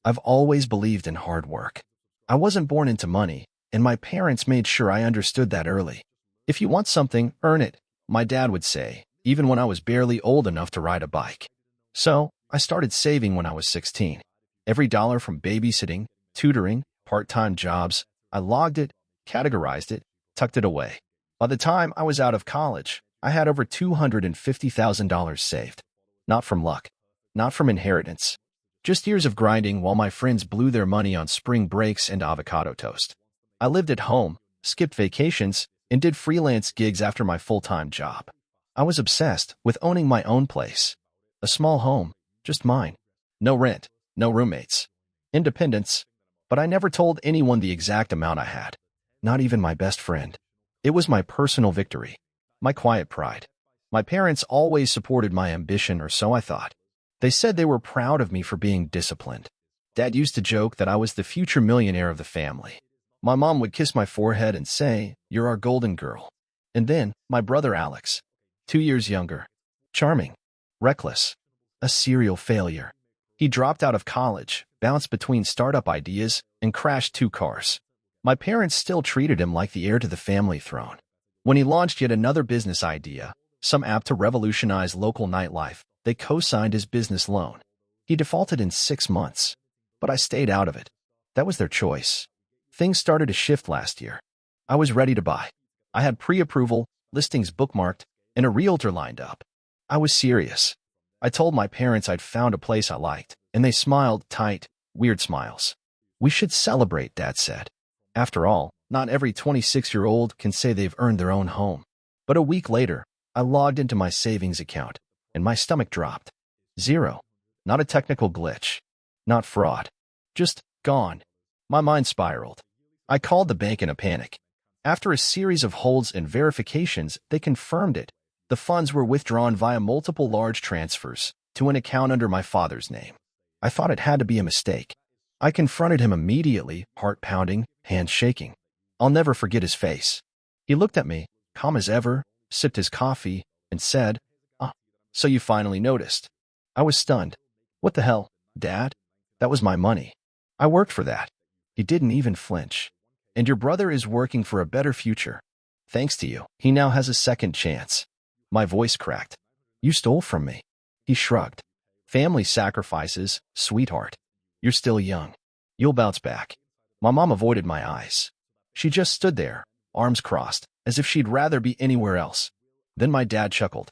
I've always believed in hard work. I wasn't born into money, and my parents made sure I understood that early. If you want something, earn it, my dad would say, even when I was barely old enough to ride a bike. So, I started saving when I was 16. Every dollar from babysitting, tutoring, part-time jobs, I logged it, categorized it, tucked it away. By the time I was out of college, I had over $250,000 saved. Not from luck, not from inheritance, just years of grinding while my friends blew their money on spring breaks and avocado toast. I lived at home, skipped vacations, and did freelance gigs after my full-time job. I was obsessed with owning my own place. A small home, just mine. No rent, no roommates. Independence. But I never told anyone the exact amount I had. Not even my best friend. It was my personal victory. My quiet pride. My parents always supported my ambition, or so I thought. They said they were proud of me for being disciplined. Dad used to joke that I was the future millionaire of the family. My mom would kiss my forehead and say, "You're our golden girl." And then, my brother Alex, 2 years younger. Charming. Reckless. A serial failure. He dropped out of college, bounced between startup ideas, and crashed 2 cars. My parents still treated him like the heir to the family throne. When he launched yet another business idea, some app to revolutionize local nightlife, they co-signed his business loan. He defaulted in 6 months. But I stayed out of it. That was their choice. Things started to shift last year. I was ready to buy. I had pre-approval, listings bookmarked, and a realtor lined up. I was serious. I told my parents I'd found a place I liked, and they smiled tight, weird smiles. "We should celebrate," Dad said. After all, not every 26-year-old can say they've earned their own home. But a week later, I logged into my savings account, and my stomach dropped. Zero. Not a technical glitch. Not fraud. Just gone. My mind spiraled. I called the bank in a panic. After a series of holds and verifications, they confirmed it. The funds were withdrawn via multiple large transfers to an account under my father's name. I thought it had to be a mistake. I confronted him immediately, heart pounding, hands shaking. I'll never forget his face. He looked at me, calm as ever, sipped his coffee, and said, "So you finally noticed." I was stunned. "What the hell, Dad? That was my money. I worked for that." He didn't even flinch. "And your brother is working for a better future. Thanks to you, he now has a second chance." My voice cracked. "You stole from me." He shrugged. "Family sacrifices, sweetheart. You're still young. You'll bounce back." My mom avoided my eyes. She just stood there, arms crossed, as if she'd rather be anywhere else. Then my dad chuckled.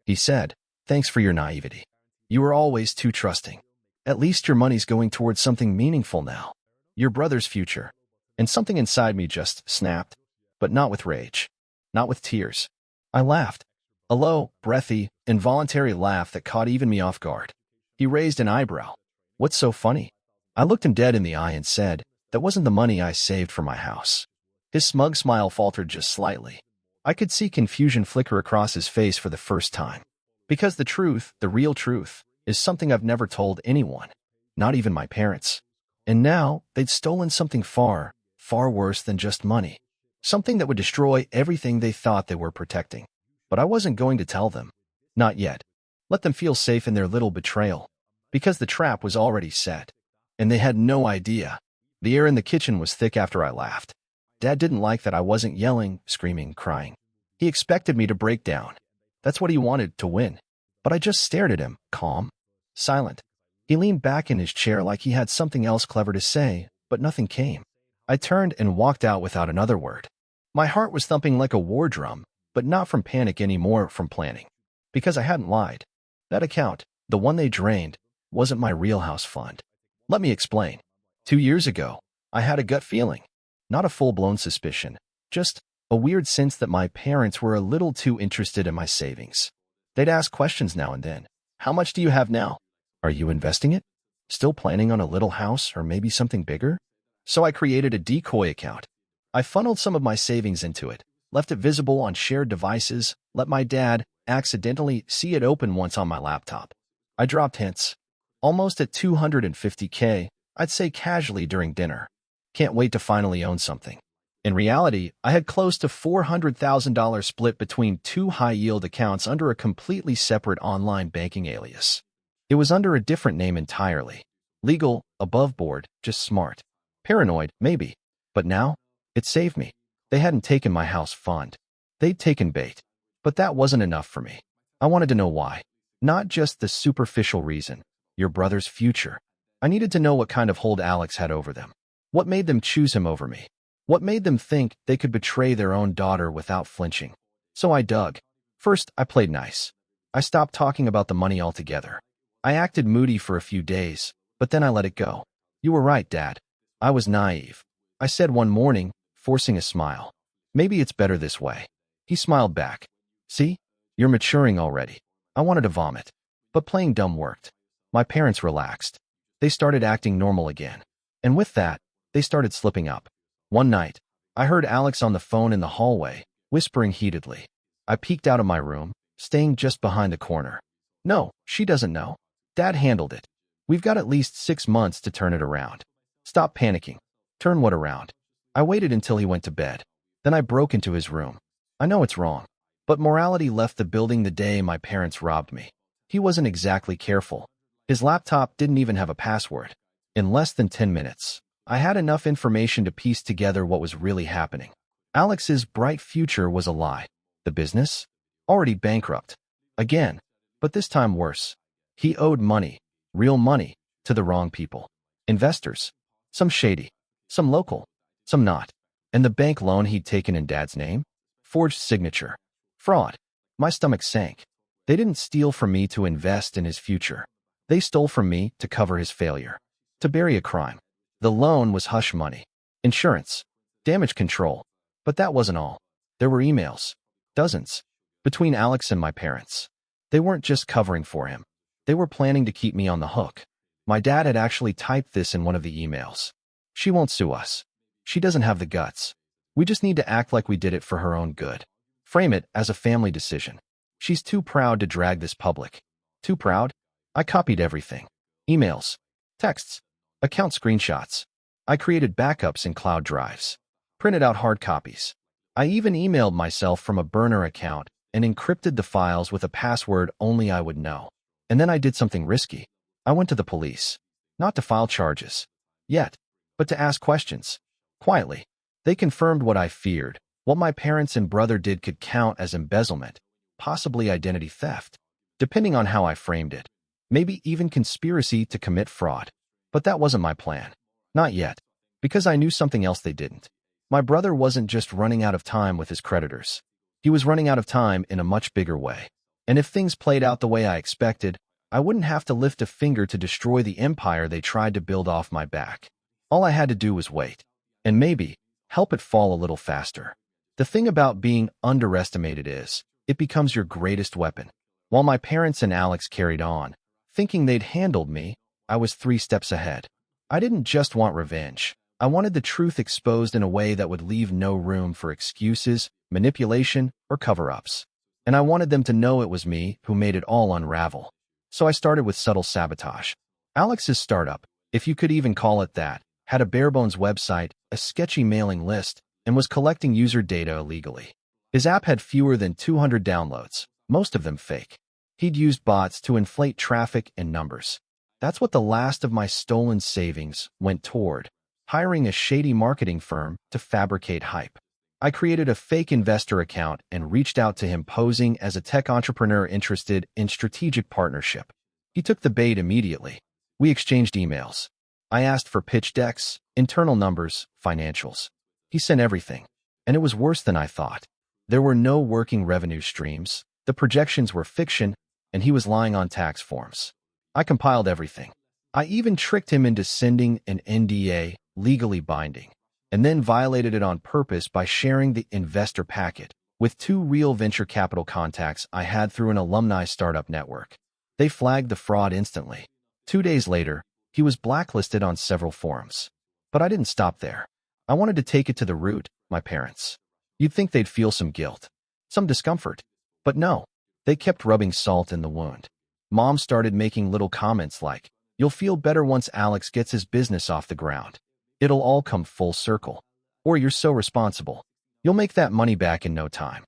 He said, "Thanks for your naivety. You were always too trusting. At least your money's going towards something meaningful now. Your brother's future." And something inside me just snapped, but not with rage, not with tears. I laughed. A low, breathy, involuntary laugh that caught even me off guard. He raised an eyebrow. "What's so funny?" I looked him dead in the eye and said, "That wasn't the money I saved for my house." His smug smile faltered just slightly. I could see confusion flicker across his face for the first time. Because the truth, the real truth, is something I've never told anyone, not even my parents. And now, they'd stolen something far, far worse than just money. Something that would destroy everything they thought they were protecting. But I wasn't going to tell them. Not yet. Let them feel safe in their little betrayal. Because the trap was already set. And they had no idea. The air in the kitchen was thick after I laughed. Dad didn't like that I wasn't yelling, screaming, crying. He expected me to break down. That's what he wanted, to win. But I just stared at him, calm, silent. He leaned back in his chair like he had something else clever to say, but nothing came. I turned and walked out without another word. My heart was thumping like a war drum, but not from panic anymore, from planning. Because I hadn't lied. That account, the one they drained, wasn't my real house fund. Let me explain. 2 years ago, I had a gut feeling. Not a full-blown suspicion, just a weird sense that my parents were a little too interested in my savings. They'd ask questions now and then. "How much do you have now? Are you investing it? Still planning on a little house or maybe something bigger?" So I created a decoy account. I funneled some of my savings into it, left it visible on shared devices, let my dad accidentally see it open once on my laptop. I dropped hints. Almost at $250K, I'd say casually during dinner. "Can't wait to finally own something." In reality, I had close to $400,000 split between 2 high-yield accounts under a completely separate online banking alias. It was under a different name entirely. Legal, above board, just smart. Paranoid, maybe. But now, it saved me. They hadn't taken my house fund. They'd taken bait. But that wasn't enough for me. I wanted to know why. Not just the superficial reason. Your brother's future. I needed to know what kind of hold Alex had over them. What made them choose him over me? What made them think they could betray their own daughter without flinching? So I dug. First, I played nice. I stopped talking about the money altogether. I acted moody for a few days, but then I let it go. You were right, Dad. I was naive. I said one morning, forcing a smile. Maybe it's better this way. He smiled back. See? You're maturing already. I wanted to vomit. But playing dumb worked. My parents relaxed. They started acting normal again. And with that, they started slipping up. One night, I heard Alex on the phone in the hallway, whispering heatedly. I peeked out of my room, staying just behind the corner. No, she doesn't know. Dad handled it. We've got at least 6 months to turn it around. Stop panicking. Turn what around? I waited until he went to bed. Then I broke into his room. I know it's wrong. But morality left the building the day my parents robbed me. He wasn't exactly careful. His laptop didn't even have a password. In less than 10 minutes, I had enough information to piece together what was really happening. Alex's bright future was a lie. The business? Already bankrupt. Again. But this time worse. He owed money, real money, to the wrong people. Investors. Some shady. Some local. Some not. And the bank loan he'd taken in Dad's name? Forged signature. Fraud. My stomach sank. They didn't steal from me to invest in his future. They stole from me to cover his failure. To bury a crime. The loan was hush money. Insurance. Damage control. But that wasn't all. There were emails. Dozens. Between Alex and my parents. They weren't just covering for him. They were planning to keep me on the hook. My dad had actually typed this in one of the emails. She won't sue us. She doesn't have the guts. We just need to act like we did it for her own good. Frame it as a family decision. She's too proud to drag this public. Too proud? I copied everything. Emails. Texts. Account screenshots. I created backups in cloud drives. Printed out hard copies. I even emailed myself from a burner account and encrypted the files with a password only I would know. And then I did something risky. I went to the police. Not to file charges. Yet. But to ask questions. Quietly. They confirmed what I feared. What my parents and brother did could count as embezzlement, possibly identity theft, depending on how I framed it. Maybe even conspiracy to commit fraud. But that wasn't my plan. Not yet. Because I knew something else they didn't. My brother wasn't just running out of time with his creditors. He was running out of time in a much bigger way. And if things played out the way I expected, I wouldn't have to lift a finger to destroy the empire they tried to build off my back. All I had to do was wait. And maybe help it fall a little faster. The thing about being underestimated is, it becomes your greatest weapon. While my parents and Alex carried on, thinking they'd handled me, I was 3 steps ahead. I didn't just want revenge. I wanted the truth exposed in a way that would leave no room for excuses, manipulation, or cover-ups. And I wanted them to know it was me who made it all unravel. So I started with subtle sabotage. Alex's startup, if you could even call it that, had a bare-bones website, a sketchy mailing list, and was collecting user data illegally. His app had fewer than 200 downloads, most of them fake. He'd used bots to inflate traffic and numbers. That's what the last of my stolen savings went toward, hiring a shady marketing firm to fabricate hype. I created a fake investor account and reached out to him posing as a tech entrepreneur interested in strategic partnership. He took the bait immediately. We exchanged emails. I asked for pitch decks, internal numbers, financials. He sent everything. And it was worse than I thought. There were no working revenue streams, the projections were fiction, and he was lying on tax forms. I compiled everything. I even tricked him into sending an NDA, legally binding, and then violated it on purpose by sharing the investor packet with 2 real venture capital contacts I had through an alumni startup network. They flagged the fraud instantly. 2 days later, he was blacklisted on several forums. But I didn't stop there. I wanted to take it to the root, my parents. You'd think they'd feel some guilt, some discomfort. But no, they kept rubbing salt in the wound. Mom started making little comments like, "You'll feel better once Alex gets his business off the ground. It'll all come full circle. Or you're so responsible. You'll make that money back in no time."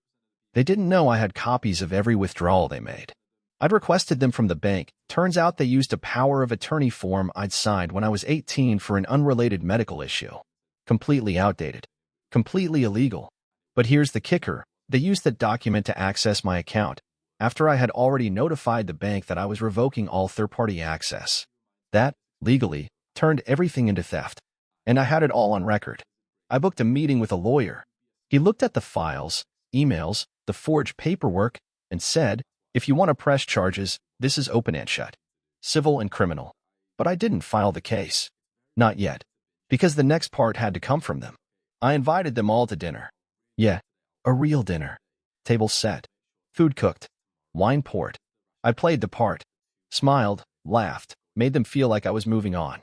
They didn't know I had copies of every withdrawal they made. I'd requested them from the bank. Turns out they used a power of attorney form I'd signed when I was 18 for an unrelated medical issue. Completely outdated. Completely illegal. But here's the kicker. They used that document to access my account, after I had already notified the bank that I was revoking all third-party access. That, legally, turned everything into theft. And I had it all on record. I booked a meeting with a lawyer. He looked at the files, emails, the forged paperwork, and said, "If you want to press charges, this is open and shut. Civil and criminal." But I didn't file the case. Not yet. Because the next part had to come from them. I invited them all to dinner. Yeah, a real dinner. Table set. Food cooked. Wine poured. I played the part. Smiled, laughed, made them feel like I was moving on.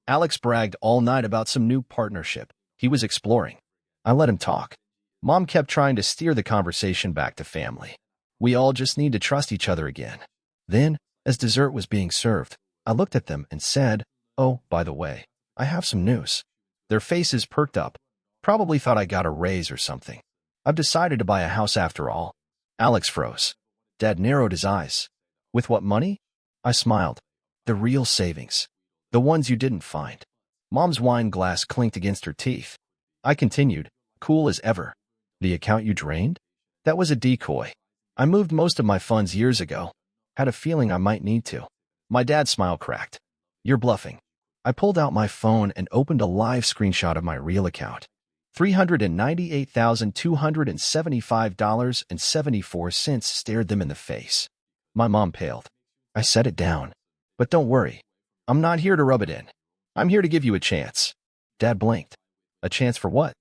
Alex bragged all night about some new partnership he was exploring. I let him talk. Mom kept trying to steer the conversation back to family. We all just need to trust each other again. Then, as dessert was being served, I looked at them and said, "Oh, by the way, I have some news." Their faces perked up. Probably thought I got a raise or something. "I've decided to buy a house after all." Alex froze. Dad narrowed his eyes. "With what money?" I smiled. "The real savings. The ones you didn't find." Mom's wine glass clinked against her teeth. I continued, cool as ever. "The account you drained? That was a decoy. I moved most of my funds years ago. Had a feeling I might need to." My dad's smile cracked. "You're bluffing." I pulled out my phone and opened a live screenshot of my real account. $398,275.74 stared them in the face. My mom paled. I set it down. "But don't worry. I'm not here to rub it in. I'm here to give you a chance." Dad blinked. "A chance for what?"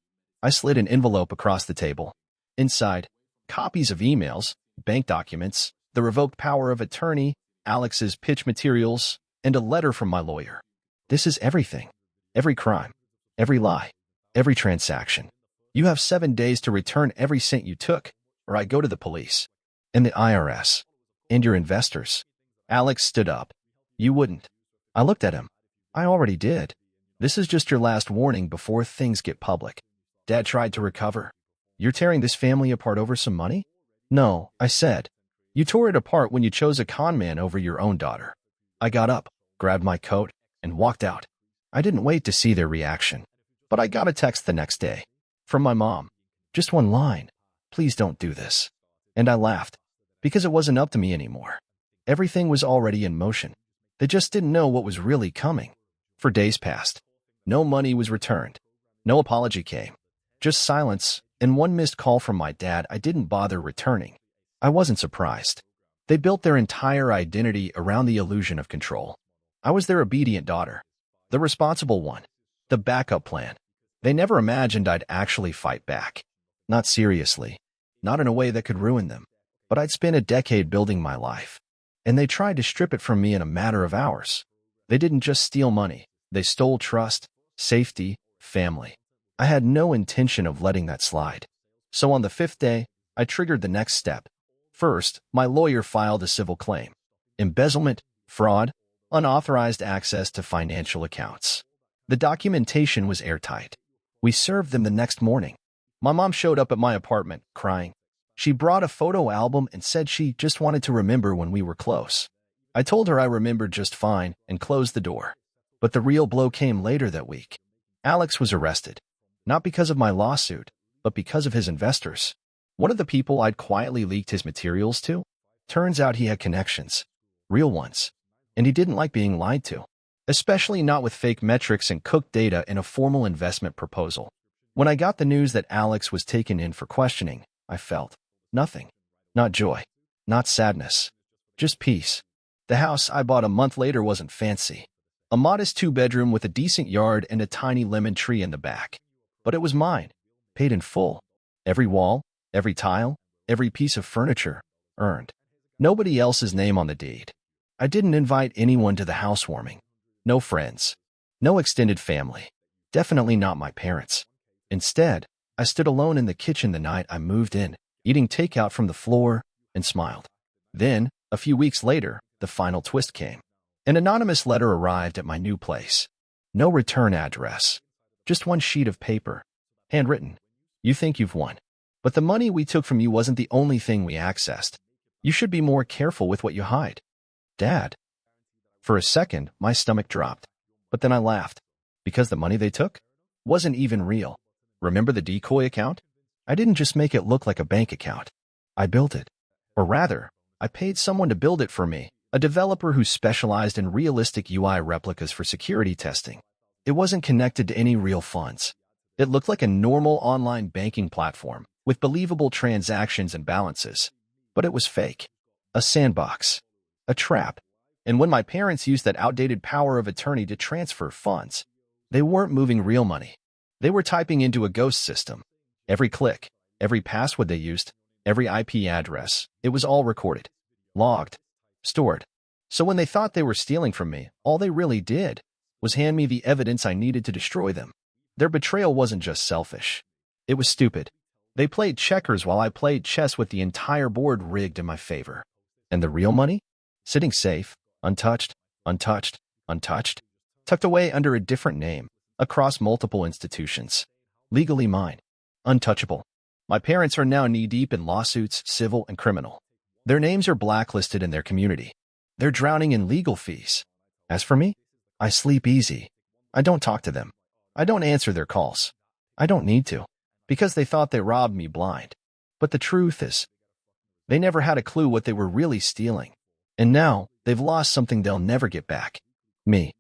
I slid an envelope across the table. Inside, copies of emails, bank documents, the revoked power of attorney, Alex's pitch materials, and a letter from my lawyer. This is everything. Every crime. Every lie. Every transaction. You have 7 days to return every cent you took, or I go to the police. And the IRS. And your investors. Alex stood up. "You wouldn't." I looked at him. "I already did. This is just your last warning before things get public." Dad tried to recover. "You're tearing this family apart over some money?" "No," I said. "You tore it apart when you chose a con man over your own daughter." I got up, grabbed my coat, and walked out. I didn't wait to see their reaction. But I got a text the next day. From my mom. Just one line. "Please don't do this." And I laughed. Because it wasn't up to me anymore. Everything was already in motion. They just didn't know what was really coming. For days passed. No money was returned. No apology came. Just silence, and one missed call from my dad I didn't bother returning. I wasn't surprised. They built their entire identity around the illusion of control. I was their obedient daughter. The responsible one. The backup plan. They never imagined I'd actually fight back. Not seriously. Not in a way that could ruin them. But I'd spent a decade building my life. And they tried to strip it from me in a matter of hours. They didn't just steal money. They stole trust, safety, family. I had no intention of letting that slide. So on the 5th day, I triggered the next step. First, my lawyer filed a civil claim. Embezzlement, fraud, unauthorized access to financial accounts. The documentation was airtight. We served them the next morning. My mom showed up at my apartment, crying. She brought a photo album and said she just wanted to remember when we were close. I told her I remembered just fine and closed the door. But the real blow came later that week. Alex was arrested. Not because of my lawsuit, but because of his investors. One of the people I'd quietly leaked his materials to? Turns out he had connections. Real ones. And he didn't like being lied to. Especially not with fake metrics and cooked data in a formal investment proposal. When I got the news that Alex was taken in for questioning, I felt nothing. Not joy. Not sadness. Just peace. The house I bought a month later wasn't fancy. A modest 2-bedroom with a decent yard and a tiny lemon tree in the back. But it was mine. Paid in full. Every wall, every tile, every piece of furniture, earned. Nobody else's name on the deed. I didn't invite anyone to the housewarming. No friends. No extended family. Definitely not my parents. Instead, I stood alone in the kitchen the night I moved in, eating takeout from the floor, and smiled. Then, a few weeks later, the final twist came. An anonymous letter arrived at my new place. No return address. Just one sheet of paper. Handwritten. "You think you've won. But the money we took from you wasn't the only thing we accessed. You should be more careful with what you hide. Dad. For a second, my stomach dropped. But then I laughed. Because the money they took wasn't even real. Remember the decoy account? I didn't just make it look like a bank account. I built it. Or rather, I paid someone to build it for me, a developer who specialized in realistic UI replicas for security testing. It wasn't connected to any real funds. It looked like a normal online banking platform with believable transactions and balances. But it was fake. A sandbox. A trap. And when my parents used that outdated power of attorney to transfer funds, they weren't moving real money. They were typing into a ghost system. Every click, every password they used, every IP address, it was all recorded, logged, stored. So when they thought they were stealing from me, all they really did was hand me the evidence I needed to destroy them. Their betrayal wasn't just selfish. It was stupid. They played checkers while I played chess with the entire board rigged in my favor. And the real money? Sitting safe, untouched, untouched, untouched, tucked away under a different name, across multiple institutions. Legally mine. Untouchable. My parents are now knee-deep in lawsuits, civil and criminal. Their names are blacklisted in their community. They're drowning in legal fees. As for me, I sleep easy. I don't talk to them. I don't answer their calls. I don't need to, because they thought they robbed me blind. But the truth is, they never had a clue what they were really stealing. And now, they've lost something they'll never get back. Me.